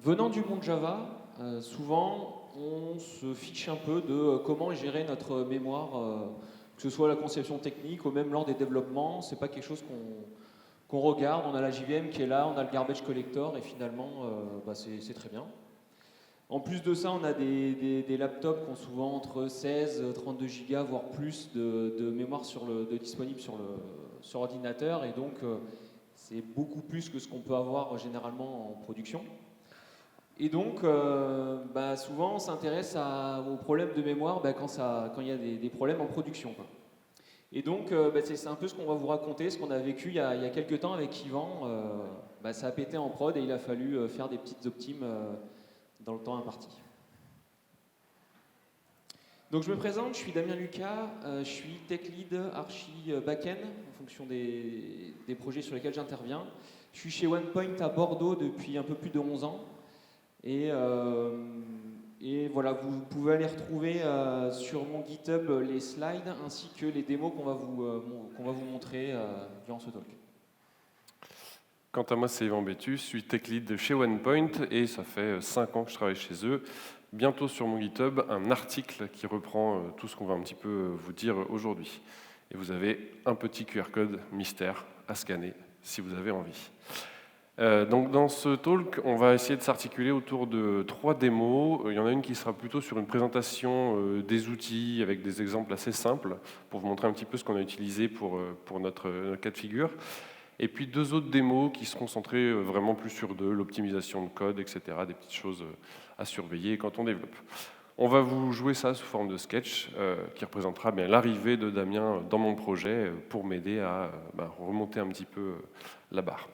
Venant du monde Java, souvent on se fiche un peu de comment est gérée notre mémoire, que ce soit la conception technique ou même lors des développements. C'est pas quelque chose qu'on regarde. On a la JVM qui est là, on a le garbage collector et finalement c'est très bien. En plus de ça, on a des laptops qui ont souvent entre 16 et 32 Go, voire plus de mémoire disponible sur ordinateur. Et donc, c'est beaucoup plus que ce qu'on peut avoir généralement en production. Et donc, souvent, on s'intéresse aux problèmes de mémoire quand il y a des problèmes en production, quoi. Et donc, c'est un peu ce qu'on va vous raconter, ce qu'on a vécu il y a quelques temps avec Yvan. Ça a pété en prod et il a fallu faire des petites optimes dans le temps imparti. Donc je me présente, je suis Damien Lucas, je suis tech lead archi backend en fonction des projets sur lesquels j'interviens. Je suis chez OnePoint à Bordeaux depuis un peu plus de 11 ans. Et voilà, vous pouvez aller retrouver sur mon GitHub les slides ainsi que les démos qu'on va vous montrer durant ce talk. Quant à moi, c'est Yvan Bétus, je suis tech lead chez OnePoint et ça fait 5 ans que je travaille chez eux. Bientôt sur mon GitHub, un article qui reprend tout ce qu'on va un petit peu vous dire aujourd'hui. Et vous avez un petit QR code mystère à scanner si vous avez envie. Donc dans ce talk, on va essayer de s'articuler autour de 3 démos. Il y en a une qui sera plutôt sur une présentation des outils avec des exemples assez simples pour vous montrer un petit peu ce qu'on a utilisé pour notre cas de figure. Et puis 2 autres démos qui seront centrées vraiment plus sur de l'optimisation de code, etc., des petites choses à surveiller quand on développe. On va vous jouer ça sous forme de sketch qui représentera bien l'arrivée de Damien dans mon projet pour m'aider à remonter un petit peu la barre.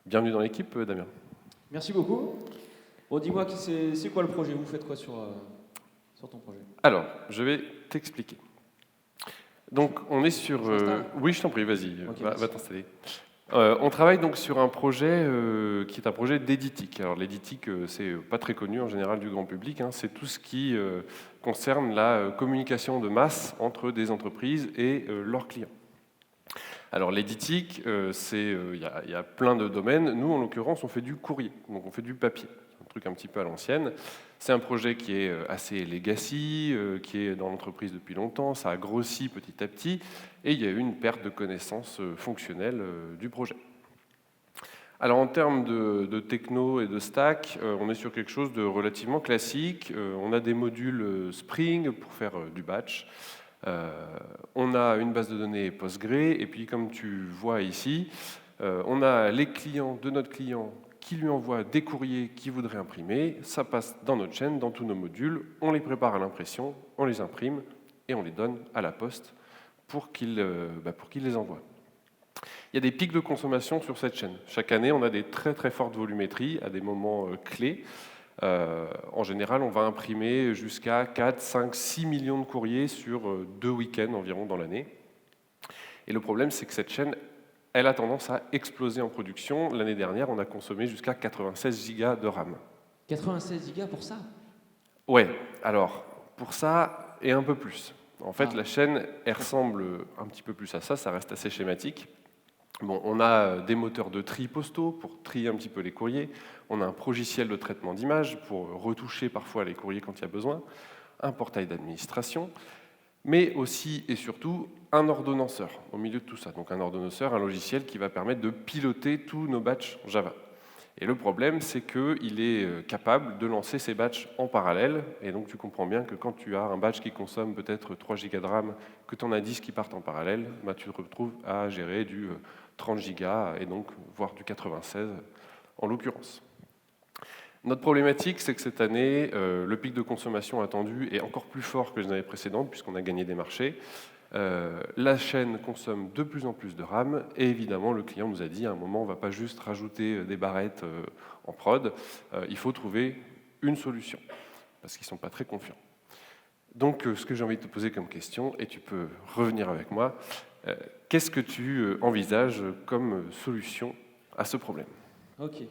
Bienvenue dans l'équipe, Damien. Merci beaucoup. Bon, dis-moi, c'est quoi le projet? Vous faites quoi sur ton projet? Alors, je vais t'expliquer. Donc, on est sur... Oui, je t'en prie, vas-y, Okay, va t'installer. On travaille donc sur un projet qui est un projet d'éditique. Alors, l'éditique, c'est pas très connu en général du grand public. C'est tout ce qui concerne la communication de masse entre des entreprises et leurs clients. Alors l'éditique, il y a plein de domaines. Nous, en l'occurrence, on fait du courrier, donc on fait du papier. Un truc un petit peu à l'ancienne. C'est un projet qui est assez legacy, qui est dans l'entreprise depuis longtemps. Ça a grossi petit à petit, et il y a eu une perte de connaissances fonctionnelles du projet. Alors en termes de techno et de stack, on est sur quelque chose de relativement classique. On a des modules Spring pour faire du batch. On a une base de données Postgre, et puis comme tu vois ici, on a les clients de notre client qui lui envoient des courriers qu'il voudrait imprimer. Ça passe dans notre chaîne, dans tous nos modules, on les prépare à l'impression, on les imprime et on les donne à la poste pour qu'il les envoie. Il y a des pics de consommation sur cette chaîne. Chaque année, on a des très très fortes volumétries à des moments clés. En général, on va imprimer jusqu'à 4, 5, 6 millions de courriers sur 2 week-ends environ dans l'année. Et le problème, c'est que cette chaîne, elle a tendance à exploser en production. L'année dernière, on a consommé jusqu'à 96 gigas de RAM. 96 gigas pour ça? Ouais, alors, pour ça, et un peu plus. En fait, la chaîne, elle ressemble un petit peu plus à ça, ça reste assez schématique. Bon, on a des moteurs de tri postaux pour trier un petit peu les courriers. On a un progiciel de traitement d'images pour retoucher parfois les courriers quand il y a besoin. Un portail d'administration, mais aussi et surtout un ordonnanceur au milieu de tout ça. Donc un ordonnanceur, un logiciel qui va permettre de piloter tous nos batchs Java. Et le problème, c'est qu'il est capable de lancer ces batchs en parallèle. Et donc tu comprends bien que quand tu as un batch qui consomme peut-être 3 Go de RAM, que tu en as 10 qui partent en parallèle, tu te retrouves à gérer du 30 Go et donc voire du 96 en l'occurrence. Notre problématique, c'est que cette année, le pic de consommation attendu est encore plus fort que les années précédentes, puisqu'on a gagné des marchés. La chaîne consomme de plus en plus de RAM, et évidemment, le client nous a dit, à un moment, on ne va pas juste rajouter des barrettes en prod, il faut trouver une solution, parce qu'ils ne sont pas très confiants. Donc, ce que j'ai envie de te poser comme question, et tu peux revenir avec moi, qu'est-ce que tu envisages comme solution à ce problème? Ok.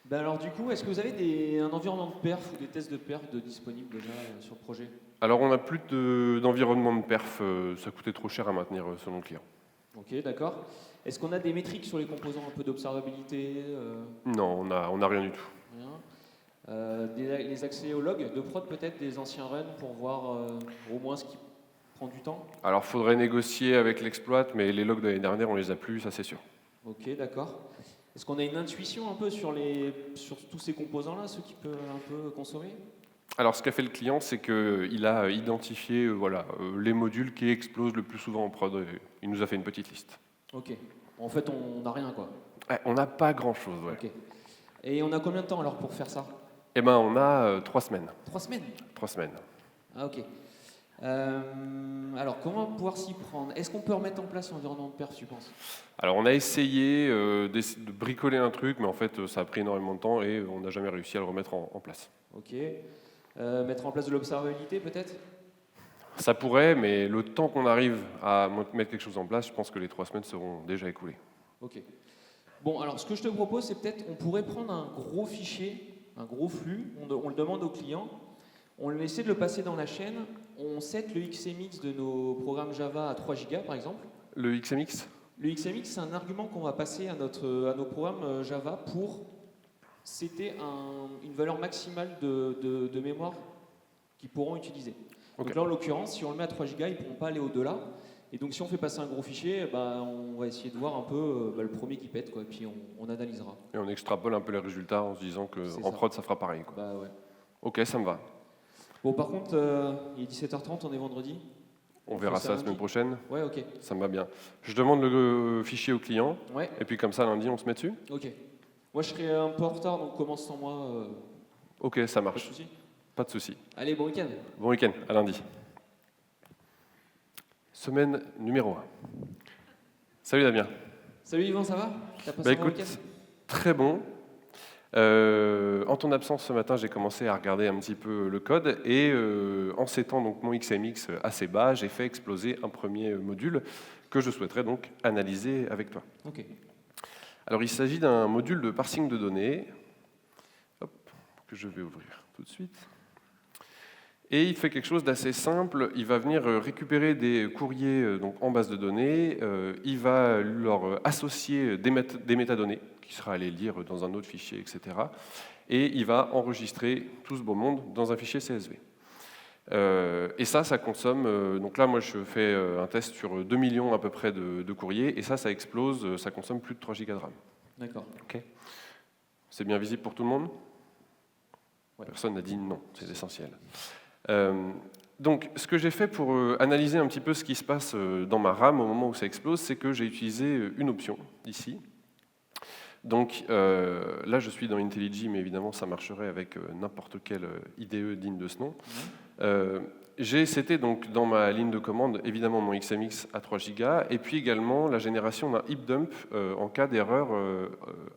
Ben alors du coup, est-ce que vous avez un environnement de perf ou des tests de perf disponibles déjà sur le projet? Alors on n'a plus d'environnement de perf, ça coûtait trop cher à maintenir selon le client. Ok, d'accord. Est-ce qu'on a des métriques sur les composants, un peu d'observabilité Non, on a rien du tout. Rien. Les accès aux logs de prod peut-être des anciens runs pour voir au moins ce qui prend du temps. Alors, il faudrait négocier avec l'exploit, mais les logs de l'année dernière, on les a plus, ça c'est sûr. Ok, d'accord. Est-ce qu'on a une intuition un peu sur tous ces composants-là, ceux qui peuvent un peu consommer? Alors, ce qu'a fait le client, c'est qu'il a identifié les modules qui explosent le plus souvent en prod. Il nous a fait une petite liste. Ok. En fait, on n'a rien, quoi. Ouais, on n'a pas grand-chose, ouais. Ok. Et on a combien de temps alors pour faire ça? Eh ben, on a 3 semaines. 3 semaines? 3 semaines. Ah, ok. Alors, comment pouvoir s'y prendre? Est-ce qu'on peut remettre en place l'environnement de perf, tu penses? Alors, on a essayé de bricoler un truc, mais en fait, ça a pris énormément de temps et on n'a jamais réussi à le remettre en place. Ok. Mettre en place de l'observabilité, peut-être? Ça pourrait, mais le temps qu'on arrive à mettre quelque chose en place, je pense que les 3 semaines seront déjà écoulées. Ok. Bon, alors ce que je te propose, c'est peut-être, on pourrait prendre un gros fichier, un gros flux, on le demande au client, on essaie de le passer dans la chaîne, on set le XMX de nos programmes Java à 3 Go par exemple. Le XMX? Le XMX, c'est un argument qu'on va passer à nos programmes Java pour setter une valeur maximale de mémoire qu'ils pourront utiliser. Okay. Donc là, en l'occurrence, si on le met à 3 Go, ils ne pourront pas aller au-delà. Et donc si on fait passer un gros fichier, on va essayer de voir un peu le premier qui pète, quoi, et puis on analysera. Et on extrapole un peu les résultats en se disant qu'en prod, ça fera pareil, quoi. Bah ouais. Ok, ça me va. Bon, par contre, il est 17h30, on est vendredi. On verra ça la semaine prochaine. Ouais, ok. Ça me va bien. Je demande le fichier au client, ouais. Et puis comme ça, lundi, on se met dessus. Ok. Moi, je serai un peu en retard, donc commence sans moi. Ok, ça marche. Pas de souci. Pas de souci. Allez, bon week-end. Bon week-end, à lundi. Semaine numéro 1. Salut Damien. Salut Yvan, ça va? T'as passé un bon week-end? Très bon. En ton absence ce matin, j'ai commencé à regarder un petit peu le code et en setant donc mon XMX assez bas, j'ai fait exploser un premier module que je souhaiterais donc analyser avec toi. Ok. Alors il s'agit d'un module de parsing de données que je vais ouvrir tout de suite. Et il fait quelque chose d'assez simple, il va venir récupérer des courriers donc, en base de données, il va leur associer des métadonnées, qui sera à les lire dans un autre fichier, etc. Et il va enregistrer tout ce beau monde dans un fichier CSV. Et ça consomme, donc là moi je fais un test sur 2 millions à peu près de courriers, et ça explose, ça consomme plus de 3 Go de RAM. D'accord. Okay. C'est bien visible pour tout le monde? Ouais. Personne n'a dit non, c'est essentiel. Donc, ce que j'ai fait pour analyser un petit peu ce qui se passe dans ma RAM au moment où ça explose, c'est que j'ai utilisé une option ici. Donc là, je suis dans IntelliJ, mais évidemment, ça marcherait avec n'importe quel IDE digne de ce nom. J'ai seté donc dans ma ligne de commande, évidemment, mon XMX à 3 Go, et puis également la génération d'un heap dump en cas d'erreur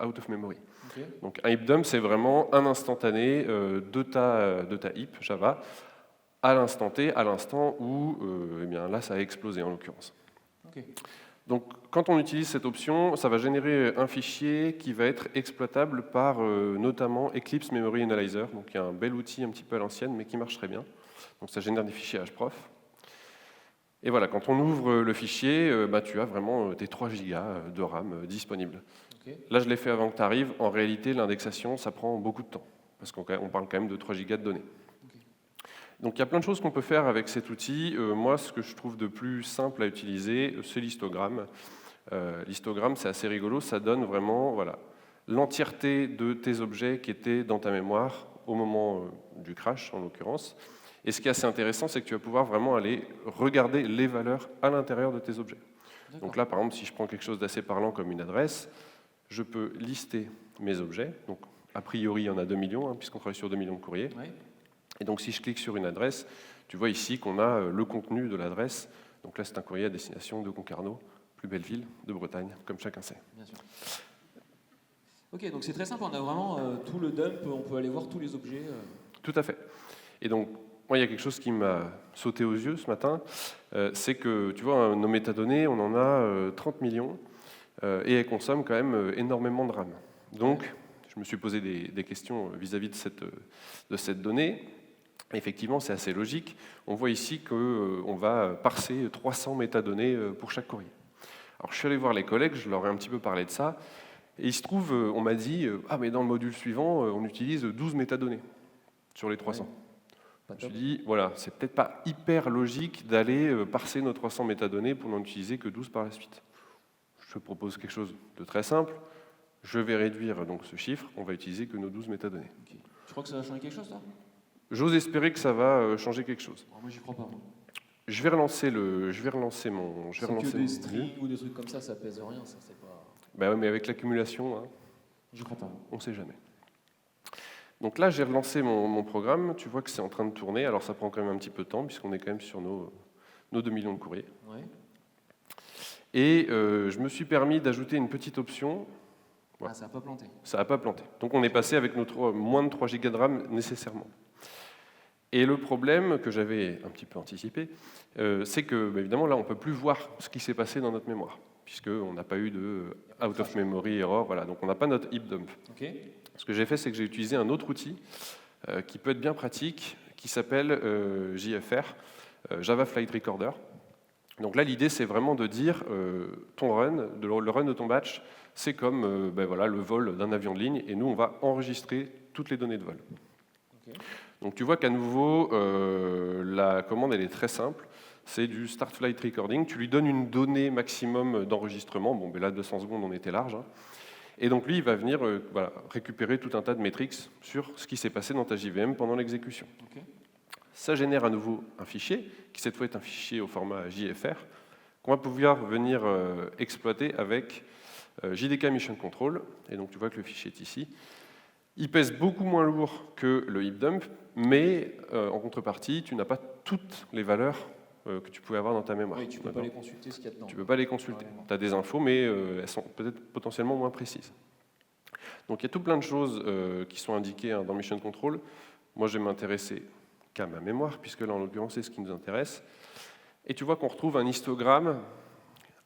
out of memory. Okay. Donc un heap dump, c'est vraiment un instantané de ta heap Java, à l'instant T, à l'instant où eh bien, là, ça a explosé en l'occurrence. Okay. Donc, quand on utilise cette option, ça va générer un fichier qui va être exploitable par notamment Eclipse Memory Analyzer, donc il y a un bel outil un petit peu à l'ancienne, mais qui marche très bien. Donc, ça génère des fichiers HProf. Et voilà, quand on ouvre le fichier, tu as vraiment tes 3 Go de RAM disponibles. Okay. Là, je l'ai fait avant que tu arrives. En réalité, l'indexation, ça prend beaucoup de temps, parce qu'on parle quand même de 3 Go de données. Donc il y a plein de choses qu'on peut faire avec cet outil. Moi, ce que je trouve de plus simple à utiliser, c'est l'histogramme. L'histogramme, c'est assez rigolo, ça donne vraiment l'entièreté de tes objets qui étaient dans ta mémoire au moment du crash, en l'occurrence. Et ce qui est assez intéressant, c'est que tu vas pouvoir vraiment aller regarder les valeurs à l'intérieur de tes objets. Donc là, par exemple, si je prends quelque chose d'assez parlant comme une adresse, je peux lister mes objets. Donc, a priori, il y en a 2 millions, puisqu'on travaille sur 2 millions de courriers. Ouais. Et donc, si je clique sur une adresse, tu vois ici qu'on a le contenu de l'adresse. Donc là, c'est un courrier à destination de Concarneau, plus belle ville de Bretagne, comme chacun sait. Bien sûr. Ok, donc c'est très simple, on a vraiment tout le dump, on peut aller voir tous les objets. Tout à fait. Et donc, moi, il y a quelque chose qui m'a sauté aux yeux ce matin, c'est que, tu vois, nos métadonnées, on en a 30 millions, et elles consomment quand même énormément de RAM. Donc, je me suis posé des questions vis-à-vis de cette donnée. Effectivement, c'est assez logique. On voit ici qu'on va parser 300 métadonnées pour chaque courrier. Alors je suis allé voir les collègues, je leur ai un petit peu parlé de ça, et il se trouve, on m'a dit, ah mais dans le module suivant, on utilise 12 métadonnées sur les 300. Pas Je me top. suis dit, voilà, c'est peut-être pas hyper logique d'aller parser nos 300 métadonnées pour n'en utiliser que 12 par la suite. Je propose quelque chose de très simple, je vais réduire donc ce chiffre, on va utiliser que nos 12 métadonnées. Ok. Tu crois que ça va changer quelque chose, là? J'ose espérer que ça va changer quelque chose. Alors, moi, j'y crois pas. Moi. Je vais relancer mon... C'est que des strings ou des trucs comme ça pèse rien, ça, c'est pas... Bah ouais, mais avec l'accumulation, hein, J'y crois pas. on ne sait jamais. Donc là, j'ai relancé mon programme. Tu vois que c'est en train de tourner. Alors ça prend quand même un petit peu de temps, puisqu'on est quand même sur nos 2 millions de courriers. Ouais. Et je me suis permis d'ajouter une petite option. Ah, ça n'a pas planté. Ça n'a pas planté. Donc on est passé avec moins de 3 Go de RAM nécessairement. Et le problème que j'avais un petit peu anticipé, c'est que, bah, évidemment, là, on ne peut plus voir ce qui s'est passé dans notre mémoire, puisqu'on n'a pas eu de out of memory error, voilà, donc on n'a pas notre heap dump. Ok. Ce que j'ai fait, c'est que j'ai utilisé un autre outil qui peut être bien pratique, qui s'appelle JFR, Java Flight Recorder. Donc là, l'idée, c'est vraiment de dire ton run, le run de ton batch, c'est comme ben voilà, le vol d'un avion de ligne, et nous, on va enregistrer toutes les données de vol. Okay. Donc tu vois qu'à nouveau, la commande, elle est très simple. C'est du Start Flight Recording. Tu lui donnes une donnée maximum d'enregistrement. Bon, ben là, 200 secondes, on était large. Hein. Et donc lui, il va venir voilà, récupérer tout un tas de métriques sur ce qui s'est passé dans ta JVM pendant l'exécution. Okay. Ça génère à nouveau un fichier, qui cette fois est un fichier au format JFR, qu'on va pouvoir venir exploiter avec JDK Mission Control. Et donc tu vois que le fichier est ici. Il pèse beaucoup moins lourd que le heap dump, mais en contrepartie, tu n'as pas toutes les valeurs que tu pouvais avoir dans ta mémoire. Oui, tu ne peux pas les consulter ce qu'il y a dedans. Tu ne peux pas les consulter. Tu as des infos, mais elles sont peut-être potentiellement moins précises. Donc il y a tout plein de choses qui sont indiquées dans Mission Control. Moi, je vais m'intéresser qu'à ma mémoire, puisque là, en l'occurrence, c'est ce qui nous intéresse. Et tu vois qu'on retrouve un histogramme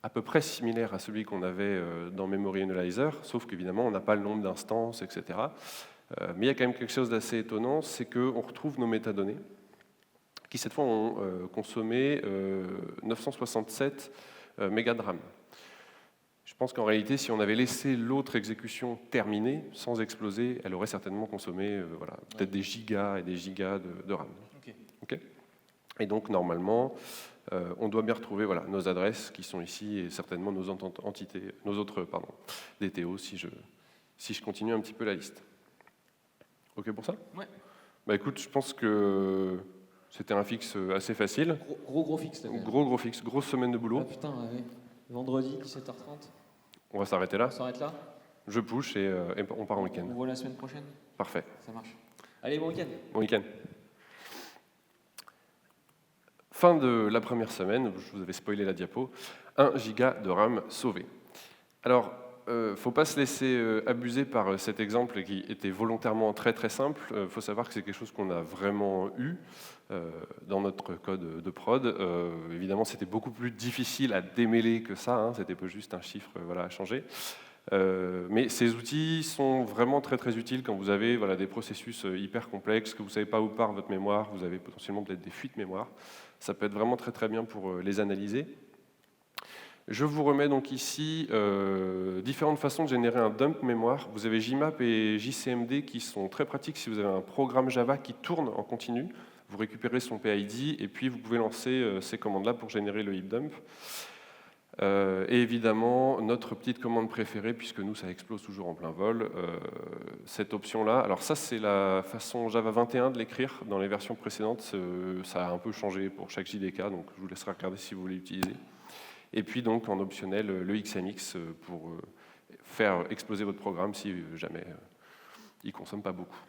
à peu près similaire à celui qu'on avait dans Memory Analyzer, sauf qu'évidemment, on n'a pas le nombre d'instances, etc. Mais il y a quand même quelque chose d'assez étonnant, c'est qu'on retrouve nos métadonnées, qui cette fois ont consommé 967 mégas de RAM. Je pense qu'en réalité, si on avait laissé l'autre exécution terminée, sans exploser, elle aurait certainement consommé voilà, peut-être des gigas et des gigas de RAM. Okay. Okay. Et donc, normalement, on doit bien retrouver voilà, nos adresses qui sont ici et certainement nos autres DTO si je continue un petit peu la liste. OK pour ça? Ouais. Bah écoute, je pense que c'était un fixe assez facile. Gros fixe. Gros fixe, grosse semaine de boulot. Ah putain, ouais. Vendredi, 17h30. On va s'arrêter là. On s'arrête là. Je push et on part en week-end. On voit la semaine prochaine. Parfait. Ça marche. Allez, bon week-end. Bon week-end. Fin de la première semaine, je vous avais spoilé la diapo, 1 giga de RAM sauvé. Alors, il ne faut pas se laisser abuser par cet exemple qui était volontairement très très simple. Il faut savoir que c'est quelque chose qu'on a vraiment eu dans notre code de prod. Évidemment, c'était beaucoup plus difficile à démêler que ça, hein, c'était pas juste un chiffre voilà, à changer. Mais ces outils sont vraiment très très utiles quand vous avez voilà, des processus hyper complexes, que vous ne savez pas où part votre mémoire, vous avez potentiellement peut-être des fuites mémoire. Ça peut être vraiment très très bien pour les analyser. Je vous remets donc ici différentes façons de générer un dump mémoire. Vous avez JMap et JCMD qui sont très pratiques si vous avez un programme Java qui tourne en continu. Vous récupérez son PID et puis vous pouvez lancer ces commandes-là pour générer le heap dump. Et évidemment, notre petite commande préférée, puisque nous, ça explose toujours en plein vol, cette option-là. Alors ça, c'est la façon Java 21 de l'écrire. Dans les versions précédentes, ça a un peu changé pour chaque JDK, donc je vous laisserai regarder si vous voulez l'utiliser. Et puis donc, en optionnel, le XMX pour faire exploser votre programme si jamais il ne consomme pas beaucoup.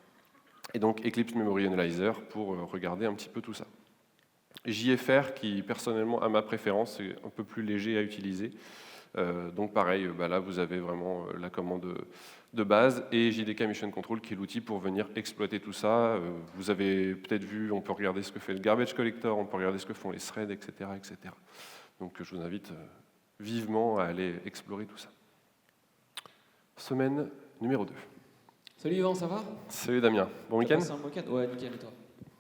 Et donc, Eclipse Memory Analyzer pour regarder un petit peu tout ça. JFR qui personnellement a ma préférence, c'est un peu plus léger à utiliser. Donc pareil, là vous avez vraiment la commande de base et JDK Mission Control qui est l'outil pour venir exploiter tout ça. Vous avez peut-être vu, on peut regarder ce que fait le garbage collector, on peut regarder ce que font les threads, etc. etc. Donc je vous invite vivement à aller explorer tout ça. Semaine numéro 2. Salut Yvan, ça va? Salut Damien, bon week-end? Un bon week-end? Ouais, nickel, et toi?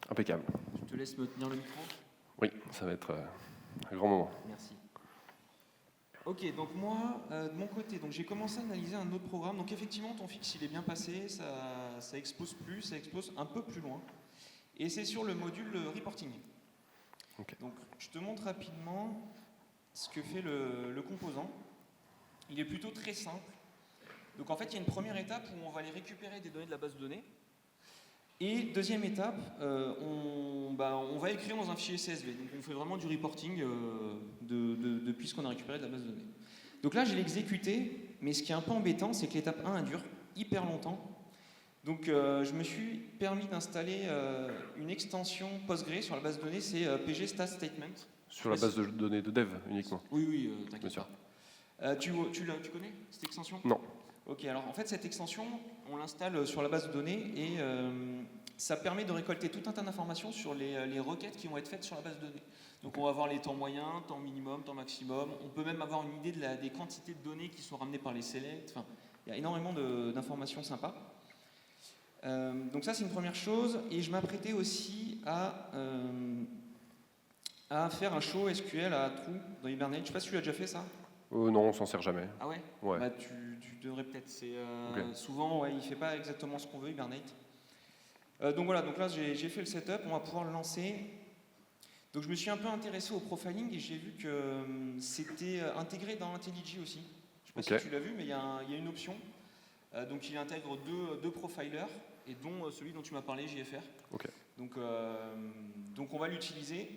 Impeccable. Je te laisse me tenir le micro. Oui, ça va être un grand moment. Merci. Ok, donc moi, de mon côté, donc j'ai commencé à analyser un autre programme. Donc effectivement, ton fixe, il est bien passé, ça expose plus, ça expose un peu plus loin. Et c'est sur le module reporting. Ok. Donc je te montre rapidement ce que fait le composant. Il est plutôt très simple. Donc en fait, il y a une première étape où on va aller récupérer des données de la base de données. Et deuxième étape, on va écrire dans un fichier CSV. Donc on fait vraiment du reporting depuis ce qu'on a récupéré de la base de données. Donc là, je l'ai exécuté, mais ce qui est un peu embêtant, c'est que l'étape 1 elle dure hyper longtemps. Donc je me suis permis d'installer une extension Postgre sur la base de données, c'est PG Stat Statement. Sur la base de données de dev uniquement. Oui, Bien t'inquiète sûr. pas. Tu connais cette extension? Non. Ok, alors en fait cette extension, on l'installe sur la base de données et ça permet de récolter tout un tas d'informations sur les requêtes qui vont être faites sur la base de données. Donc on va voir les temps moyens, temps minimum, temps maximum. On peut même avoir une idée des quantités de données qui sont ramenées par les selects. Enfin, il y a énormément d'informations sympas. Donc ça c'est une première chose. Et je m'apprêtais aussi à faire un show SQL à trous dans Hibernate. Je ne sais pas si tu l'as déjà fait ça. Non, on s'en sert jamais. Ah ouais, Ouais. Bah, tu devrais peut-être. Ok. Souvent, ouais, il ne fait pas exactement ce qu'on veut, Hibernate. Donc voilà, donc là j'ai fait le setup, on va pouvoir le lancer. Donc je me suis un peu intéressé au profiling et j'ai vu que c'était intégré dans IntelliJ aussi. Je ne sais pas si tu l'as vu, mais il y a une option. Donc il intègre deux profilers, et dont celui dont tu m'as parlé, JFR. Ok. Donc on va l'utiliser.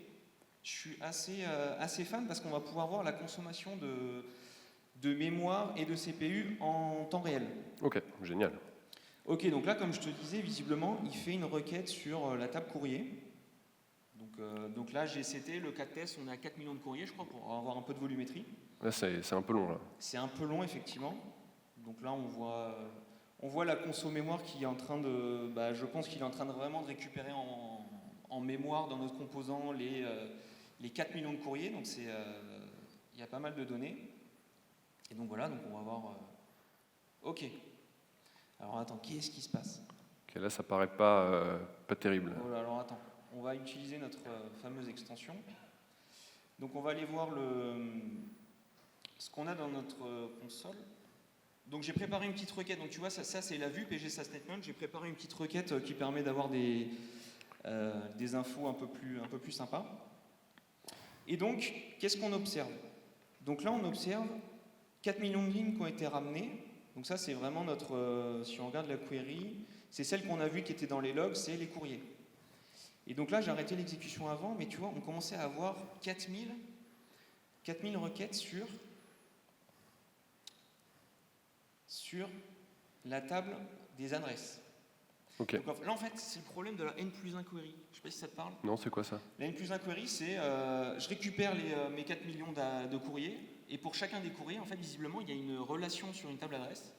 Je suis assez fan parce qu'on va pouvoir voir la consommation de mémoire et de CPU en temps réel. Ok, génial. Ok, donc là, comme je te disais, visiblement, il fait une requête sur la table courrier. Donc là, GCT, le cas de test, on est à 4 millions de courriers, je crois, pour avoir un peu de volumétrie. Là, c'est un peu long, là. C'est un peu long, effectivement. Donc là, on voit la conso mémoire qui est en train de... je pense qu'il est en train de vraiment de récupérer en mémoire dans notre composant les 4 millions de courriers. Donc il y a pas mal de données. Et donc voilà, donc on va voir... Ok. Alors attends, qu'est-ce qui se passe? Ok, là, ça paraît pas terrible. Voilà, alors attends, on va utiliser notre fameuse extension. Donc on va aller voir ce qu'on a dans notre console. Donc j'ai préparé une petite requête. Donc tu vois, ça c'est la vue PG Stat Statement. J'ai préparé une petite requête qui permet d'avoir des infos un peu plus sympas. Et donc, qu'est-ce qu'on observe? Donc là, on observe 4 millions de lignes qui ont été ramenées. Donc ça, c'est vraiment notre... si on regarde la query, c'est celle qu'on a vue qui était dans les logs, c'est les courriers. Et donc là, j'ai arrêté l'exécution avant, mais tu vois, on commençait à avoir 4000 requêtes sur la table des adresses. Ok. Donc là, en fait, c'est le problème de la N+1 query. Je ne sais pas si ça te parle. Non, c'est quoi ça? La N+1 query, c'est je récupère mes 4 millions de courriers, et pour chacun des courriers, en fait, visiblement, il y a une relation sur une table adresse,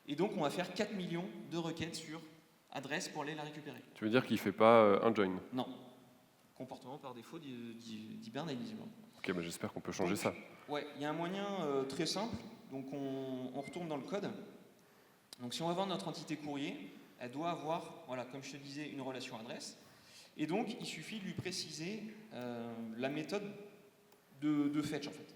et donc on va faire 4 millions de requêtes sur adresse pour aller la récupérer. Tu veux dire qu'il ne fait pas un join? Non. Comportement par défaut d'Hibernate, visiblement. Ok, j'espère qu'on peut changer ça. Ouais, il y a un moyen très simple. Donc on retourne dans le code. Donc si on va voir notre entité courrier, elle doit avoir, voilà, comme je te disais, une relation adresse. Et donc il suffit de lui préciser la méthode de fetch en fait.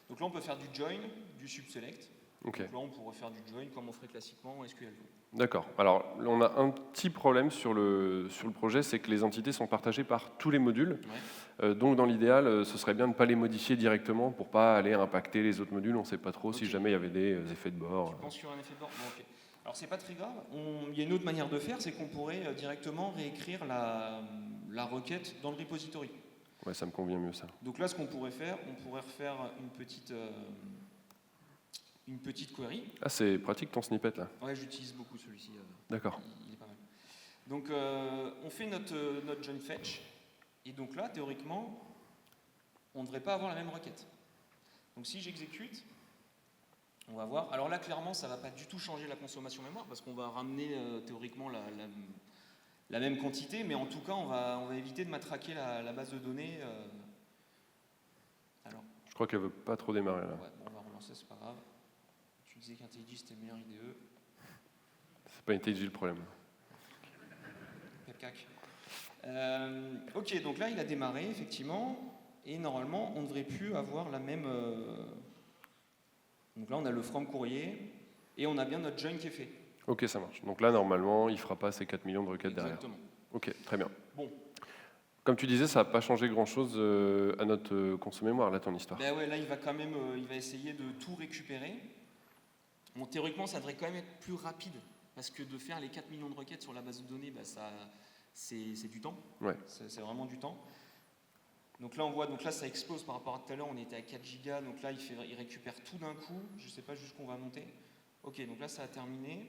Donc là on peut faire du join, du subselect. Ok. Donc là on pourrait faire du join comme on ferait classiquement en SQL. D'accord. Alors, on a un petit problème sur le projet, c'est que les entités sont partagées par tous les modules. Ouais. Donc, dans l'idéal, ce serait bien de ne pas les modifier directement pour ne pas aller impacter les autres modules. On ne sait pas trop si jamais il y avait des effets de bord. Tu penses qu'il y aura un effet de bord? Bon, ok. Alors, c'est pas très grave. Il y a une autre manière de faire, c'est qu'on pourrait directement réécrire la requête dans le repository. Ouais, ça me convient mieux, ça. Donc là, ce qu'on pourrait faire, on pourrait refaire une petite query. Ah, c'est pratique ton snippet, là. Ouais, j'utilise beaucoup celui-ci. D'accord. Il est pas mal. Donc, on fait notre join fetch. Et donc là, théoriquement, on ne devrait pas avoir la même requête. Donc si j'exécute, on va voir. Alors là, clairement, ça ne va pas du tout changer la consommation mémoire parce qu'on va ramener théoriquement la même quantité, mais en tout cas, on va éviter de matraquer la base de données. Alors, je crois qu'elle ne veut pas trop démarrer, là. Ouais, bon, on va relancer, c'est pas grave. Tu disais qu'IntelliJ c'était le meilleur IDE. C'est pas IntelliJ le problème. Cac. Ok, donc là, il a démarré, effectivement. Et normalement, on ne devrait plus avoir la même Donc là, on a le from courrier et on a bien notre join qui est fait. Ok, ça marche. Donc là, normalement, il ne fera pas ces 4 millions de requêtes derrière. Exactement. Ok, très bien. Bon. Comme tu disais, ça n'a pas changé grand-chose à notre conso-mémoire, là, ton histoire. Ben ouais, là, il va quand même il va essayer de tout récupérer. Bon, théoriquement, ça devrait quand même être plus rapide, parce que de faire les 4 millions de requêtes sur la base de données, ben c'est du temps. Ouais. C'est vraiment du temps. Donc là, on voit, donc là, ça explose par rapport à tout à l'heure, on était à 4 gigas, donc là, il récupère tout d'un coup. Je ne sais pas jusqu'où on va monter. Ok, donc là, ça a terminé.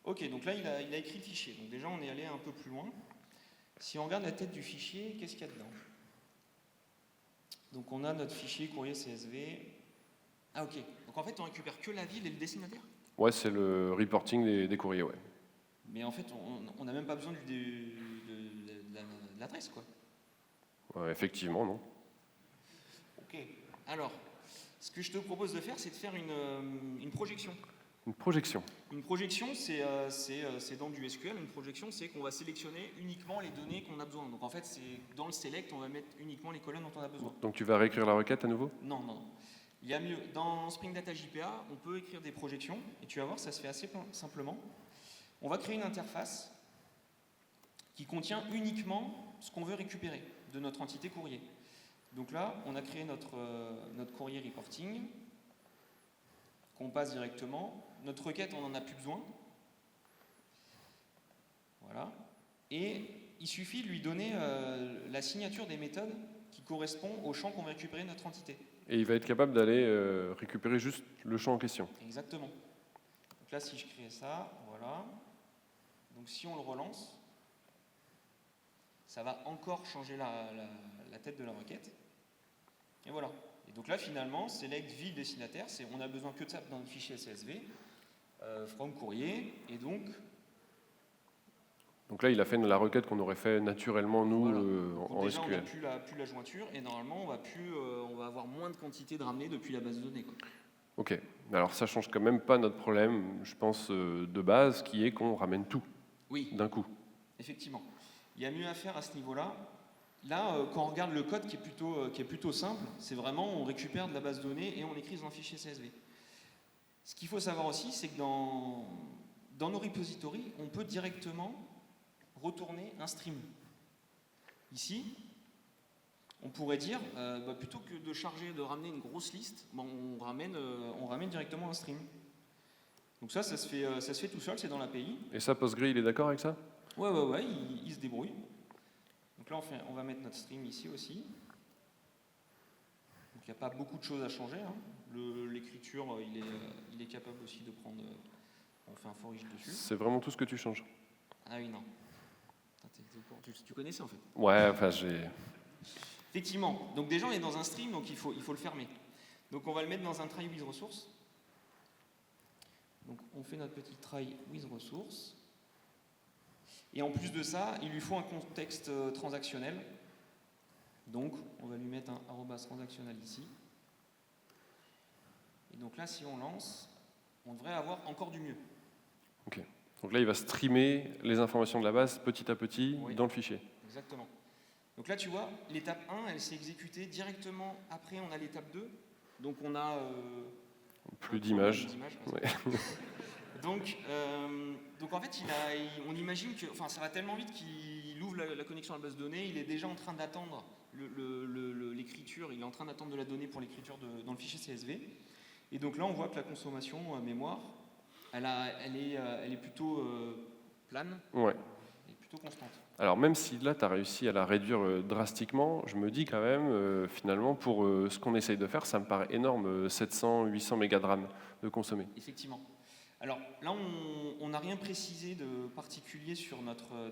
Ok, donc là, il a écrit le fichier. Donc déjà, on est allé un peu plus loin. Si on regarde la tête du fichier, qu'est-ce qu'il y a dedans? Donc on a notre fichier courrier CSV. Ah ok, donc en fait, on récupère que la ville et le destinataire? Ouais, c'est le reporting des courriers, ouais. Mais en fait, on n'a même pas besoin de l'adresse, quoi. Ouais, effectivement, non. Ok, alors, ce que je te propose de faire, c'est de faire une projection. Une projection. Une projection, c'est dans du SQL. Une projection, c'est qu'on va sélectionner uniquement les données qu'on a besoin. Donc en fait, c'est dans le select, on va mettre uniquement les colonnes dont on a besoin. Donc tu vas réécrire la requête à nouveau? Non, non, non. Il y a mieux. Dans Spring Data JPA, on peut écrire des projections, et tu vas voir, ça se fait assez simplement. On va créer une interface qui contient uniquement ce qu'on veut récupérer de notre entité courrier. Donc là, on a créé notre courrier reporting, qu'on passe directement. Notre requête, on n'en a plus besoin. Voilà. Et il suffit de lui donner la signature des méthodes qui correspond au champ qu'on va récupérer de notre entité. Et il va être capable d'aller récupérer juste le champ en question. Exactement. Donc là, si je crée ça, voilà. Donc si on le relance, ça va encore changer la tête de la requête. Et voilà. Et donc là, finalement, select ville destinataire, on a besoin que de ça dans le fichier CSV, from courrier, et donc... Donc là, il a fait la requête qu'on aurait fait naturellement, nous, voilà. en déjà, SQL. on n'a plus la jointure, et normalement, on va avoir moins de quantité de ramener depuis la base de données, quoi. Ok. Alors ça change quand même pas notre problème, je pense, de base, qui est qu'on ramène tout d'un coup. Effectivement. Il y a mieux à faire à ce niveau-là. Là, quand on regarde le code qui est plutôt simple, c'est vraiment on récupère de la base de données et on écrit dans un fichier CSV. Ce qu'il faut savoir aussi, c'est que dans nos repositories, on peut directement retourner un stream. Ici, on pourrait dire, plutôt que de ramener une grosse liste, on ramène directement un stream. Donc ça se fait tout seul, c'est dans l'API. Et ça, Postgre, il est d'accord avec ça? Ouais, il se débrouille. Donc là, on va mettre notre stream ici aussi. Donc il n'y a pas beaucoup de choses à changer, hein. L'écriture, il est capable aussi de prendre... on fait un for each dessus. C'est vraiment tout ce que tu changes? Ah oui, non. Tu connaissais en fait? Ouais, enfin j'ai... Effectivement. Donc déjà, on est dans un stream, donc il faut le fermer. Donc on va le mettre dans un try with resource. Donc on fait notre petit try with resource. Et en plus de ça, il lui faut un contexte transactionnel. Donc, on va lui mettre un arrobas transactionnel ici. Et donc là, si on lance, on devrait avoir encore du mieux. Ok. Donc là, il va streamer les informations de la base petit à petit dans le fichier. Exactement. Donc là, tu vois, l'étape 1, elle s'est exécutée directement après, on a l'étape 2. Donc on a... plus d'images. Ouais. Donc en fait, on imagine que, ça va tellement vite qu'il ouvre la connexion à la base de données, il est déjà en train d'attendre l'écriture, il est en train d'attendre de la donnée pour l'écriture dans le fichier CSV. Et donc là, on voit que la consommation mémoire, elle est plutôt plane, ouais. elle est plutôt constante. Alors même si là, tu as réussi à la réduire drastiquement, je me dis quand même, finalement, pour ce qu'on essaye de faire, ça me paraît énorme, 700-800 mégas de RAM de consommer. Effectivement. Alors là, on n'a rien précisé de particulier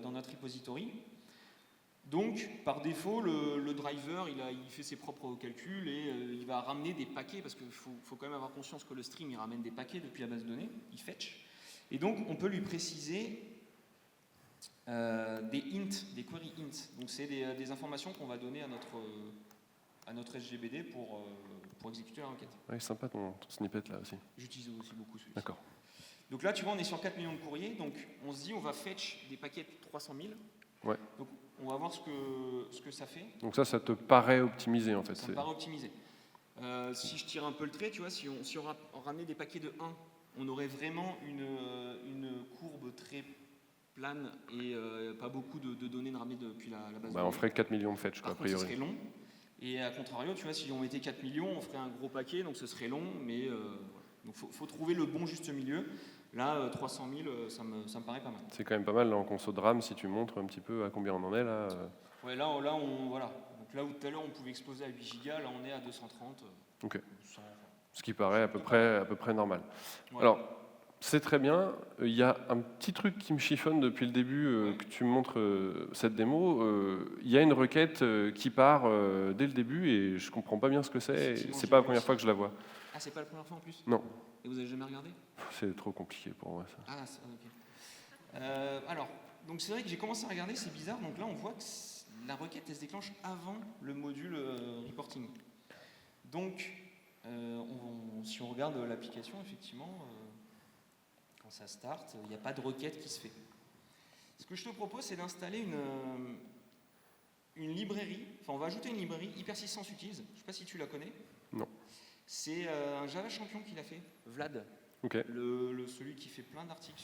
dans notre repository. Donc, par défaut, le driver, il fait ses propres calculs et il va ramener des paquets, parce qu'il faut quand même avoir conscience que le stream, il ramène des paquets depuis la base de données, il fetch. Et donc, on peut lui préciser des hints, des query hints. Donc, c'est des informations qu'on va donner à notre SGBD pour exécuter la requête. Ouais, sympa ton snippet là aussi. J'utilise aussi beaucoup celui-ci. D'accord. Donc là, tu vois, on est sur 4 millions de courriers, donc on se dit, on va fetch des paquets de 300 000. Ouais. Donc on va voir ce que ça fait. Donc ça te paraît optimisé en fait. Ça me paraît optimisé. Si je tire un peu le trait, tu vois, si on ramenait des paquets de 1, on aurait vraiment une courbe très plane et pas beaucoup de données de ramener depuis la base de On données. ferait 4 millions de fetch, quoi, Par a contre, ce priori. serait long. Et à contrario, tu vois, si on mettait 4 millions, on ferait un gros paquet, donc ce serait long, mais voilà. Donc faut trouver le bon juste milieu. Là, 300 000, ça me paraît pas mal. C'est quand même pas mal là, en conso de RAM, si tu montres un petit peu à combien on en est là. Ouais, voilà. Donc là où tout à l'heure on pouvait exploser à 8 gigas, là on est à 230. Ok. Sans- Ce qui paraît à peu près normal. Ouais. Alors, c'est très bien. Il y a un petit truc qui me chiffonne depuis le début que tu me montres cette démo. Il y a une requête qui part dès le début et je comprends pas bien ce que c'est. Effectivement, C'est j'ai pas la vu première aussi. fois que je la vois. Ah, c'est pas la première fois en plus? Non, Et vous avez jamais regardé? c'est trop compliqué pour moi ça. Ah, ok. Alors, donc c'est vrai que j'ai commencé à regarder, c'est bizarre. Donc là, on voit que la requête, elle se déclenche avant le module reporting. Donc, si on regarde l'application, effectivement, quand ça start, il n'y a pas de requête qui se fait. Ce que je te propose, c'est d'installer une librairie. Enfin, on va ajouter une librairie Hypersistence Utils. Je ne sais pas si tu la connais. Non. C'est un Java champion qui l'a fait, Vlad. Ok. Celui qui fait plein d'articles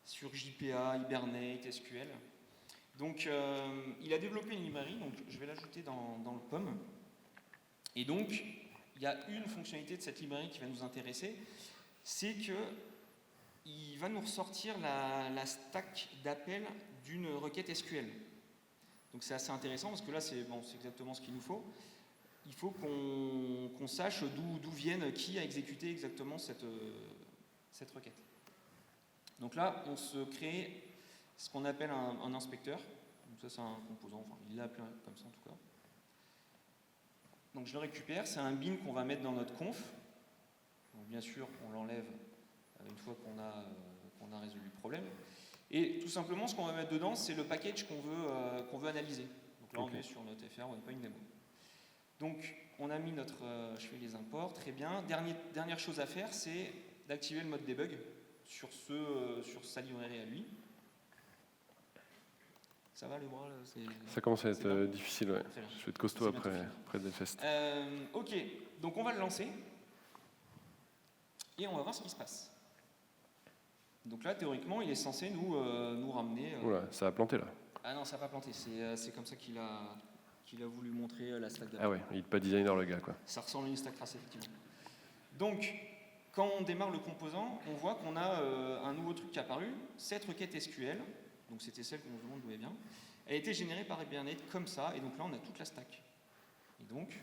sur JPA, Hibernate, SQL. Donc, il a développé une librairie, donc je vais l'ajouter dans le POM. Et donc, il y a une fonctionnalité de cette librairie qui va nous intéresser, c'est qu'il va nous ressortir la stack d'appel d'une requête SQL. Donc c'est assez intéressant parce que là, c'est exactement ce qu'il nous faut. Il faut qu'on sache d'où viennent, qui a exécuté exactement cette requête. Donc là, on se crée ce qu'on appelle un inspecteur. Donc ça, c'est un composant, enfin, il l'a appelé comme ça en tout cas. Donc je le récupère, c'est un bin qu'on va mettre dans notre conf. Donc bien sûr, on l'enlève une fois qu'on a résolu le problème. Et tout simplement, ce qu'on va mettre dedans, c'est le package qu'on veut analyser. Donc là, on est sur notre FR, on n'est pas une démo. Donc on a mis je fais les imports, très bien. Dernière chose à faire, c'est d'activer le mode debug sur sa librairie à lui. Ça va le bras là? Ça commence à être difficile, ouais. Je vais être costaud après Delfest. Ok, donc on va le lancer et on va voir ce qui se passe. Donc là, théoriquement, il est censé nous ramener. Oula, ça a planté là. Ah non, ça n'a pas planté. C'est comme ça qu'il a voulu montrer la stack d'appel. Ah ouais, il n'est pas designer le gars quoi. Ça ressemble à une stack trace effectivement. Donc, quand on démarre le composant, on voit qu'on a un nouveau truc qui est apparu, cette requête SQL. Donc c'était celle qu'on se demande d'où elle vient. Elle a été générée par Hibernate comme ça, et donc là on a toute la stack. Et donc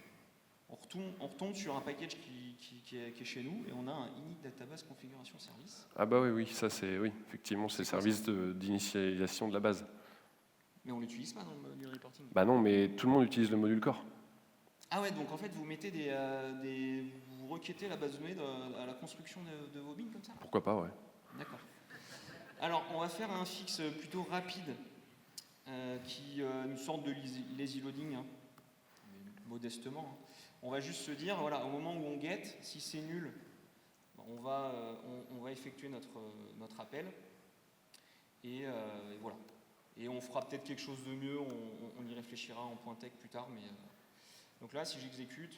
on retombe sur un package qui est chez nous, et on a un init database configuration service. Ah bah oui, ça c'est effectivement c'est le service d'initialisation de la base. Mais on l'utilise pas dans le module reporting. Bah non, mais tout le monde utilise le module core. Ah ouais, donc en fait vous mettez vous requêtez la base de données à la construction de vos bins comme ça. Pourquoi pas, ouais. D'accord. Alors, on va faire un fixe plutôt rapide, une sorte de lazy loading, hein, modestement. Hein. On va juste se dire, voilà, au moment où on get, si c'est nul, on va effectuer notre appel, et voilà. Et on fera peut-être quelque chose de mieux, on y réfléchira en point tech plus tard, mais donc là, si j'exécute,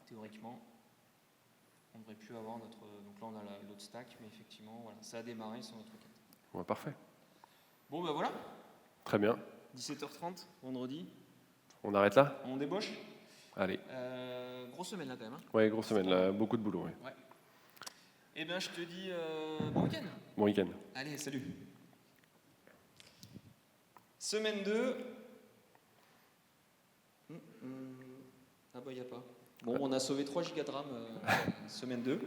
théoriquement, on ne devrait plus avoir notre... Donc là, on a l'autre stack, mais effectivement, voilà, ça a démarré sur notre requête. Ouais, parfait. Bon, ben voilà. Très bien. 17h30, vendredi. On arrête là? On débauche? Allez. Grosse semaine là, quand même. Hein. Ouais, grosse semaine, là, beaucoup de boulot. Ouais. Eh bien, je te dis bon week-end. Bon week-end. Allez, salut. Semaine 2. Ah bah, il n'y a pas. Bon, on a sauvé 3 gigas de RAM, semaine 2.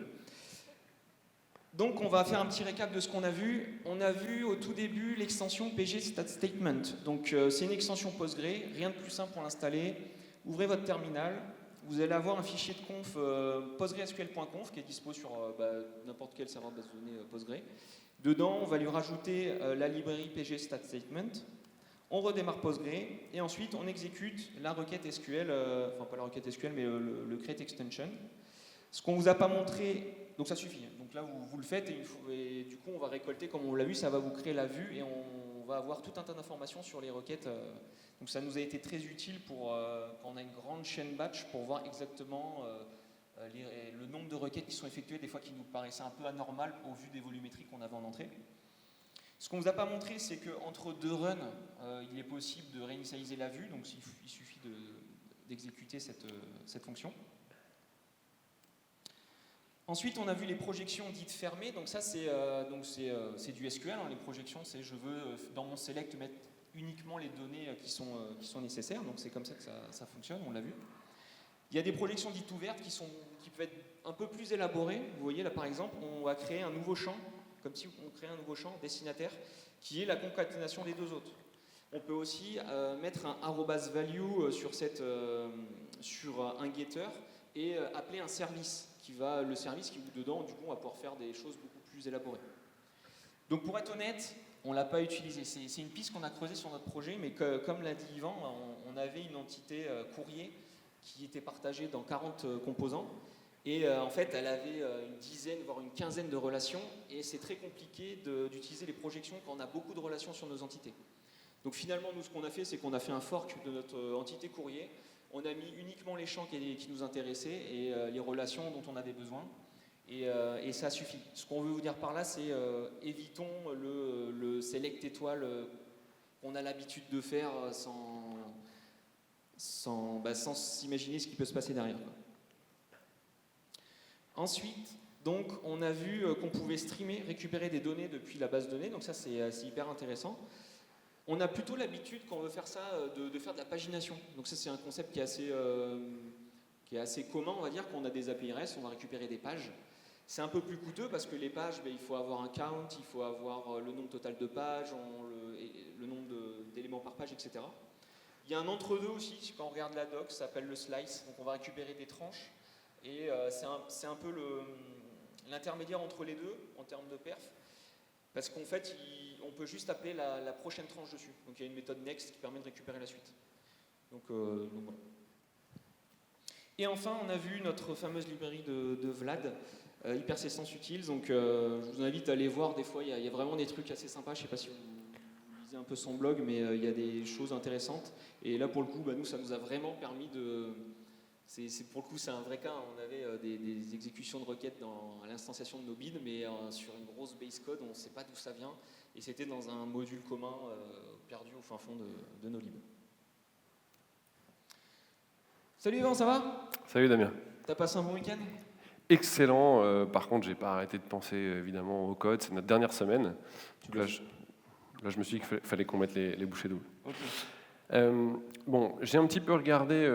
Donc, on va faire un petit récap de ce qu'on a vu. On a vu au tout début l'extension PG Stat Statement. Donc, c'est une extension Postgre, rien de plus simple pour l'installer. Ouvrez votre terminal. Vous allez avoir un fichier de conf postgresql.conf qui est dispo sur n'importe quel serveur de base de données Postgre. Dedans, on va lui rajouter la librairie PG Stat Statement. On redémarre Postgre et ensuite on exécute la requête SQL, enfin pas la requête SQL mais le create extension. Ce qu'on vous a pas montré, donc ça suffit. Donc là vous le faites et du coup on va récolter comme on l'a vu, ça va vous créer la vue et on va avoir tout un tas d'informations sur les requêtes. Donc ça nous a été très utile pour quand on a une grande chaîne batch pour voir exactement le nombre de requêtes qui sont effectuées, des fois qui nous paraissaient un peu anormales au vu des volumétries qu'on avait en entrée. Ce qu'on ne vous a pas montré, c'est qu'entre deux runs, il est possible de réinitialiser la vue, donc il suffit d'exécuter cette fonction. Ensuite, on a vu les projections dites fermées, donc ça c'est du SQL, hein. Les projections, c'est je veux dans mon select mettre uniquement les données qui sont nécessaires, donc c'est comme ça que ça fonctionne, on l'a vu. Il y a des projections dites ouvertes qui peuvent être un peu plus élaborées. Vous voyez là par exemple, on va créer un nouveau champ, comme si on créait un nouveau champ destinataire, qui est la concaténation des deux autres. On peut aussi mettre un @value sur un getter et appeler un service le service qui dedans, du coup, on va pouvoir faire des choses beaucoup plus élaborées. Donc pour être honnête, on ne l'a pas utilisé. C'est une piste qu'on a creusée sur notre projet, mais comme l'a dit Yvan, on avait une entité courrier qui était partagée dans 40 composants. Et en fait, elle avait une dizaine, voire une quinzaine de relations. Et c'est très compliqué d'utiliser les projections quand on a beaucoup de relations sur nos entités. Donc finalement, nous, ce qu'on a fait, c'est qu'on a fait un fork de notre entité courrier. On a mis uniquement les champs qui nous intéressaient et les relations dont on avait besoin. Et ça suffit. Ce qu'on veut vous dire par là, c'est évitons le select étoile qu'on a l'habitude de faire sans s'imaginer ce qui peut se passer derrière. Ensuite, donc, on a vu qu'on pouvait streamer, récupérer des données depuis la base de données. Donc ça, c'est hyper intéressant. On a plutôt l'habitude, quand on veut faire ça, de faire de la pagination. Donc ça, c'est un concept qui est assez commun, on va dire. Quand on a des API REST, on va récupérer des pages. C'est un peu plus coûteux parce que les pages, il faut avoir un count, il faut avoir le nombre total de pages, le nombre d'éléments par page, etc. Il y a un entre-deux aussi, quand on regarde la doc, ça s'appelle le slice. Donc on va récupérer des tranches. Et c'est un peu l'intermédiaire entre les deux, en termes de perf. Parce qu'en fait, on peut juste appeler la prochaine tranche dessus. Donc il y a une méthode next qui permet de récupérer la suite. Donc voilà. Et enfin, on a vu notre fameuse librairie de Vlad, Hypersistence Utils. Donc je vous invite à aller voir, des fois il y a vraiment des trucs assez sympas. Je ne sais pas si vous lisez un peu son blog, mais il y a des choses intéressantes. Et là pour le coup, nous, ça nous a vraiment permis de... pour le coup, c'est un vrai cas. On avait des exécutions de requêtes à l'instanciation de nos bids, mais sur une grosse base code, on ne sait pas d'où ça vient. Et c'était dans un module commun perdu au fin fond de nos libs. Salut Yvan, ça va? Salut Damien. T'as passé un bon week-end? Excellent. Par contre, j'ai pas arrêté de penser évidemment au code. C'est notre dernière semaine. Donc là, je me suis dit qu'il fallait qu'on mette les bouchées doubles. Okay. Bon, j'ai un petit peu regardé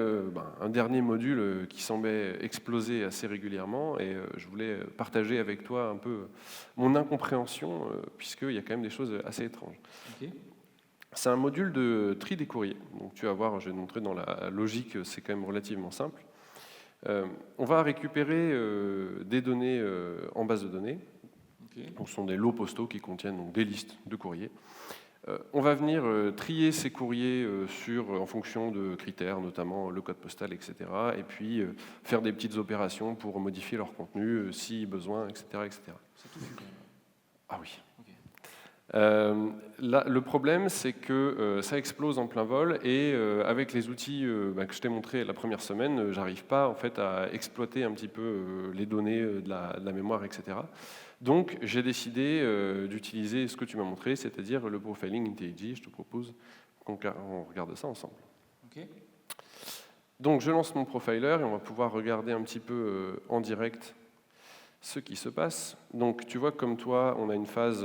un dernier module qui semblait exploser assez régulièrement et je voulais partager avec toi un peu mon incompréhension puisqu'il y a quand même des choses assez étranges. Okay. C'est un module de tri des courriers. Donc tu vas voir, je vais te montrer dans la logique, c'est quand même relativement simple. On va récupérer des données en base de données. Okay. Donc, ce sont des lots postaux qui contiennent donc, des listes de courriers. On va venir trier ces courriers en fonction de critères, notamment le code postal, etc. Et puis faire des petites opérations pour modifier leur contenu si besoin, etc. etc. C'est tout fait. Ah oui. Okay. Là, le problème, c'est que ça explose en plein vol et avec les outils que je t'ai montré la première semaine, j'arrive pas en fait à exploiter un petit peu les données de la mémoire, etc. Donc, j'ai décidé d'utiliser ce que tu m'as montré, c'est-à-dire le profiling IntelliJ. Je te propose qu'on regarde ça ensemble. Okay. Donc, je lance mon profiler et on va pouvoir regarder un petit peu en direct ce qui se passe. Donc, tu vois, comme toi, on a une phase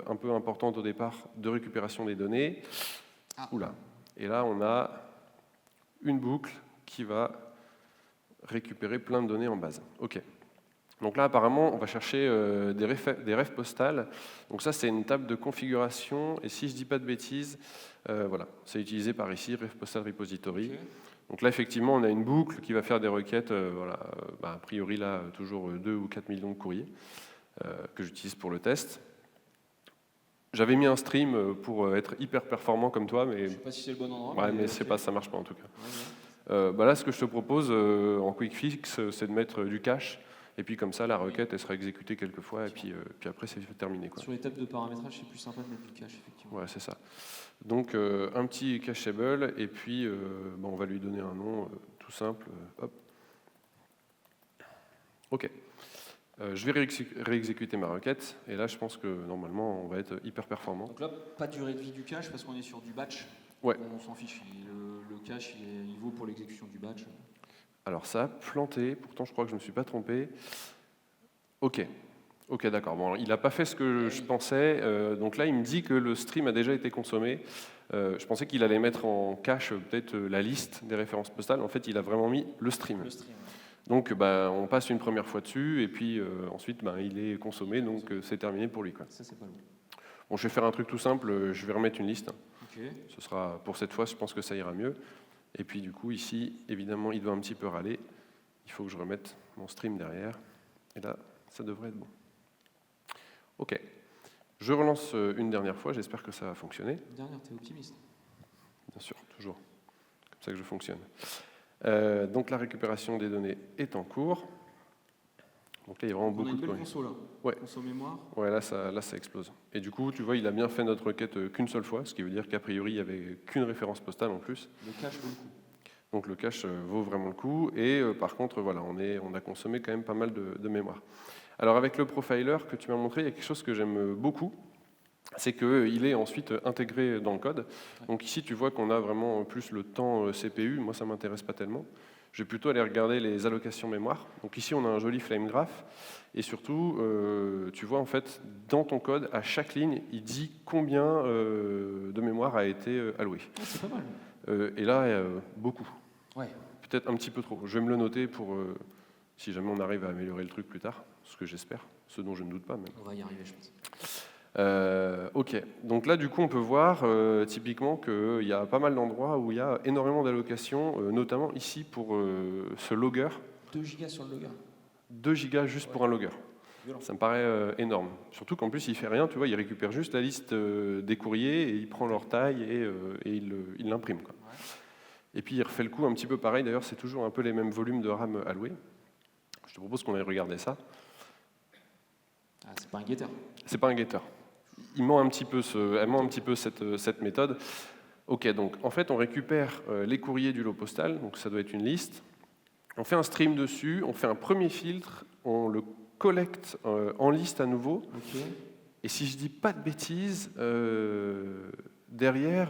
un peu importante au départ de récupération des données. Ah. Oula. Et là, on a une boucle qui va récupérer plein de données en base. OK. Donc là, apparemment, on va chercher des refs postales. Donc ça, c'est une table de configuration. Et si je ne dis pas de bêtises, voilà, c'est utilisé par ici, ref postal repository. Okay. Donc là, effectivement, on a une boucle qui va faire des requêtes, a priori, là, toujours 2 ou 4 millions de courriers que j'utilise pour le test. J'avais mis un stream pour être hyper performant comme toi, mais... Je ne sais pas si c'est le bon endroit. Ouais, mais okay. Ça ne marche pas en tout cas. Ouais. Là, ce que je te propose en quick fix, c'est de mettre du cache. Et puis comme ça, la requête, elle sera exécutée quelques fois, et puis après, c'est terminé. Quoi. Sur les tables de paramétrage, c'est plus sympa de mettre du cache, effectivement. Ouais, c'est ça. Donc un petit cacheable, et puis on va lui donner un nom tout simple. Hop. OK. Je vais réexécuter ma requête, et là je pense que normalement on va être hyper performant. Donc là, pas de durée de vie du cache parce qu'on est sur du batch. Ouais. On s'en fiche, le cache il vaut pour l'exécution du batch. Alors ça a planté, pourtant je crois que je ne me suis pas trompé. OK, d'accord. Bon, il n'a pas fait ce que je pensais, donc là il me dit que le stream a déjà été consommé. Je pensais qu'il allait mettre en cache peut-être la liste des références postales. En fait, il a vraiment mis le stream. Le stream. Donc on passe une première fois dessus, et puis ensuite il est consommé, donc c'est terminé pour lui, quoi. Ça, c'est pas lourd. Bon, je vais faire un truc tout simple, je vais remettre une liste. Ok. Ce sera, pour cette fois, je pense que ça ira mieux. Et puis du coup, ici, évidemment, il doit un petit peu râler. Il faut que je remette mon stream derrière. Et là, ça devrait être bon. OK. Je relance une dernière fois, j'espère que ça va fonctionner. Une dernière, t'es optimiste. Bien sûr, toujours. Comme ça que je fonctionne. Donc la récupération des données est en cours. Donc là, il y a vraiment beaucoup de belle queries. conso là. Ouais. Conso mémoire. Ouais, là ça explose. Et du coup, tu vois, il a bien fait notre requête qu'une seule fois, ce qui veut dire qu'a priori, il n'y avait qu'une référence postale en plus. Le cache vaut le coup. Donc le cache vaut vraiment le coup. Et par contre, voilà, on a consommé quand même pas mal de mémoire. Alors avec le profiler que tu m'as montré, il y a quelque chose que j'aime beaucoup. C'est qu'il est ensuite intégré dans le code. Donc ici, tu vois qu'on a vraiment plus le temps CPU. Moi, ça ne m'intéresse pas tellement. Je vais plutôt aller regarder les allocations mémoire. Donc ici, on a un joli flame graph. Et surtout, tu vois, en fait, dans ton code, à chaque ligne, il dit combien de mémoire a été allouée. Ah, c'est pas mal. Et là, beaucoup. Ouais. Peut-être un petit peu trop. Je vais me le noter pour, si jamais on arrive à améliorer le truc plus tard, ce que j'espère, ce dont je ne doute pas même. On va y arriver, je pense. OK, donc là du coup on peut voir typiquement qu'il y a pas mal d'endroits où il y a énormément d'allocations, notamment ici pour ce logger. 2 gigas sur le logger. 2 gigas juste pour un logger. Violent. Ça me paraît énorme. Surtout qu'en plus il fait rien, tu vois, il récupère juste la liste des courriers et il prend leur taille et il l'imprime, quoi. Ouais. Et puis il refait le coup un petit peu pareil, d'ailleurs c'est toujours un peu les mêmes volumes de RAM alloués. Je te propose qu'on aille regarder ça. Ah, c'est pas un getter. C'est pas un getter. Elle ment un petit peu cette méthode. OK, donc en fait, on récupère les courriers du lot postal, donc ça doit être une liste. On fait un stream dessus, on fait un premier filtre, on le collecte en liste à nouveau. Ok. Et si je dis pas de bêtises, derrière,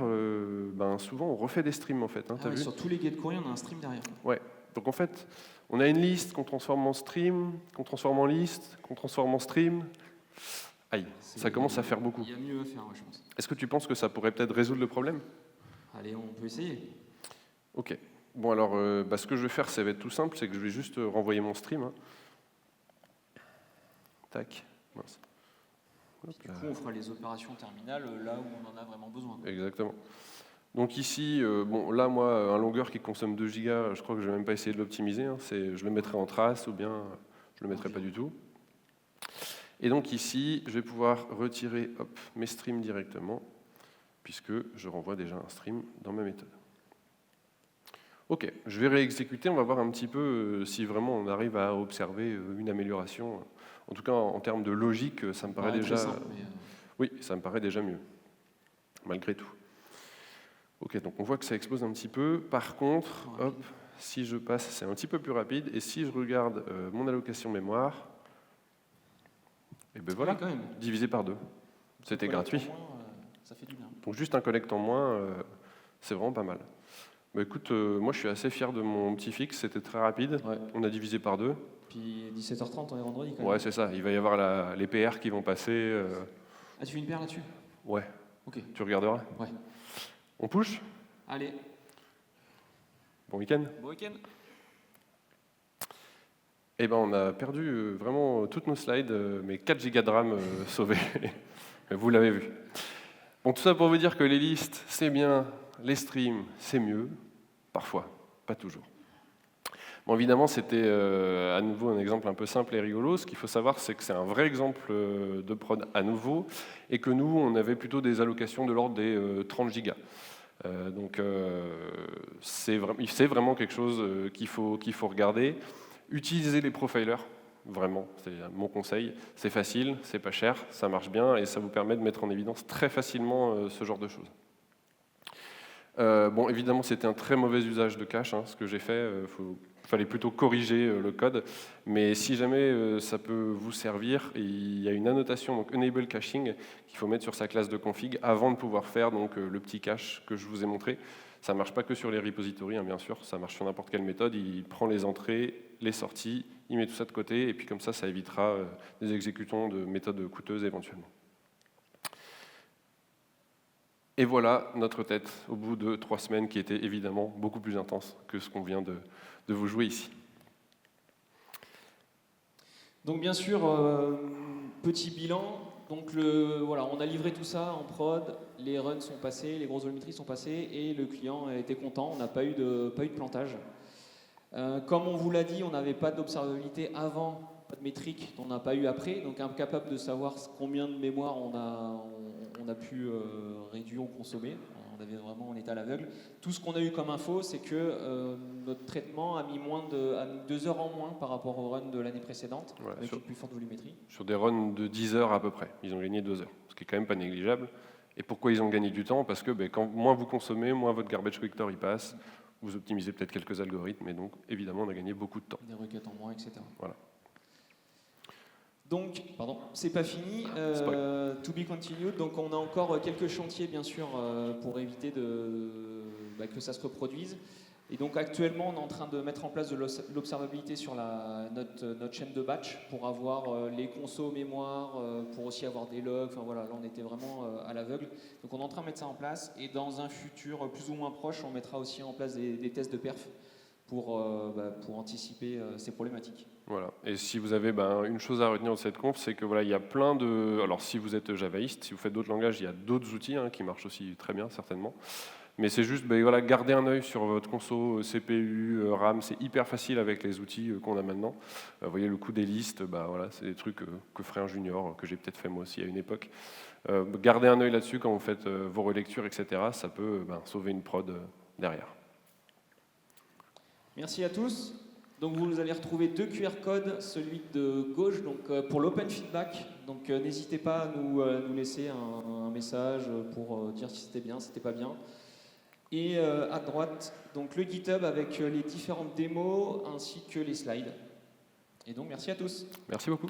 souvent on refait des streams en fait. Hein, t'as vu ? Sur tous les gates courriers, on a un stream derrière. Ouais. Donc en fait, on a une liste qu'on transforme en stream, qu'on transforme en liste, qu'on transforme en stream. Aïe, ça commence à faire beaucoup. Il y a mieux à faire, je pense. Est-ce que tu penses que ça pourrait peut-être résoudre le problème ? Allez, on peut essayer. OK. Bon alors, ce que je vais faire, ça va être tout simple, c'est que je vais juste renvoyer mon stream. Hein. Tac. Mince. Hop Du là. coup, on fera les opérations terminales là où on en a vraiment besoin. Exactement. Donc ici, là, moi, un longueur qui consomme 2 gigas, je crois que je ne vais même pas essayer de l'optimiser. Hein. Je le mettrai en trace ou bien je ne le mettrai pas du tout. Et donc ici, je vais pouvoir retirer mes streams directement, puisque je renvoie déjà un stream dans ma méthode. OK, je vais réexécuter, on va voir un petit peu si vraiment on arrive à observer une amélioration. En tout cas, en termes de logique, ça me paraît déjà... Simple, mais... Oui, ça me paraît déjà mieux, malgré tout. OK, donc on voit que ça explose un petit peu. Par contre, si je passe, c'est un petit peu plus rapide. Et si je regarde mon allocation mémoire, et ben voilà, quand même. divisé par 2. C'était gratuit. Ça fait du bien. Donc juste un collecte en moins, c'est vraiment pas mal. Bah, écoute, moi je suis assez fier de mon petit fixe, c'était très rapide. Ouais. On a divisé par 2. Puis 17h30, on est vendredi quand même. Ouais, c'est ça. Il va y avoir les PR qui vont passer. Ah, tu fais une paire là-dessus ? Ouais. Ok. Tu regarderas ? Ouais. On push ? Allez. Bon week-end ? Bon week-end. Eh ben, on a perdu vraiment toutes nos slides, mais 4 gigas de RAM sauvés. Vous l'avez vu. Bon, tout ça pour vous dire que les listes, c'est bien, les streams, c'est mieux, parfois, pas toujours. Bon, évidemment, c'était à nouveau un exemple un peu simple et rigolo. Ce qu'il faut savoir, c'est que c'est un vrai exemple de prod à nouveau, et que nous, on avait plutôt des allocations de l'ordre des 30 gigas. Donc, c'est vraiment quelque chose qu'il faut regarder. Utilisez les profilers. vraiment, c'est mon conseil. C'est facile, c'est pas cher, ça marche bien et ça vous permet de mettre en évidence très facilement ce genre de choses. Bon, évidemment, c'était un très mauvais usage de cache, hein, ce que j'ai fait. Il fallait plutôt corriger le code. Mais si jamais ça peut vous servir, il y a une annotation, donc Enable Caching, qu'il faut mettre sur sa classe de config avant de pouvoir faire donc, le petit cache que je vous ai montré. Ça ne marche pas que sur les repositories, hein, bien sûr, ça marche sur n'importe quelle méthode. Il prend les entrées, les sorties, il met tout ça de côté, et puis comme ça évitera des exécutants de méthodes coûteuses éventuellement. Et voilà notre tête au bout de 3 semaines qui était évidemment beaucoup plus intense que ce qu'on vient de vous jouer ici. Donc bien sûr, petit bilan. Donc voilà, on a livré tout ça en prod, les runs sont passés, les grosses volumétries sont passées et le client était content, on n'a pas eu de plantage. Comme on vous l'a dit, on n'avait pas d'observabilité avant, pas de métrique, on n'a pas eu après, donc incapable de savoir combien de mémoire on a pu réduire ou consommer. On était à l'aveugle. Tout ce qu'on a eu comme info, c'est que notre traitement a mis 2 heures en moins par rapport au run de l'année précédente, ouais, avec une plus forte volumétrie. Sur des runs de 10 heures à peu près, ils ont gagné 2 heures, ce qui est quand même pas négligeable. Et pourquoi ils ont gagné du temps? Parce que quand moins vous consommez, moins votre garbage collector y passe, vous optimisez peut-être quelques algorithmes, et donc évidemment on a gagné beaucoup de temps. Des requêtes en moins, etc. Voilà. Donc, pardon, c'est pas fini, to be continued, donc on a encore quelques chantiers bien sûr pour éviter que ça se reproduise. Et donc actuellement on est en train de mettre en place de l'observabilité sur notre chaîne de batch pour avoir les consos mémoire, pour aussi avoir des logs, enfin voilà, là on était vraiment à l'aveugle. Donc on est en train de mettre ça en place et dans un futur plus ou moins proche on mettra aussi en place des tests de perf pour anticiper ces problématiques. Voilà. Et si vous avez une chose à retenir de cette conf, c'est que voilà, il y a plein de... Alors si vous êtes javaïste, si vous faites d'autres langages, il y a d'autres outils qui marchent aussi très bien, certainement. Mais c'est juste, voilà, gardez un œil sur votre conso, CPU, RAM, c'est hyper facile avec les outils qu'on a maintenant. Vous voyez le coup des listes, voilà, c'est des trucs que ferait un junior, que j'ai peut-être fait moi aussi à une époque. Gardez un œil là-dessus quand vous faites vos relectures, etc. Ça peut sauver une prod derrière. Merci à tous. Donc vous allez retrouver 2 QR codes, celui de gauche donc, pour l'open feedback. Donc n'hésitez pas à nous laisser un message pour dire si c'était bien, si c'était pas bien. Et à droite, donc le GitHub avec les différentes démos ainsi que les slides. Et donc merci à tous. Merci beaucoup.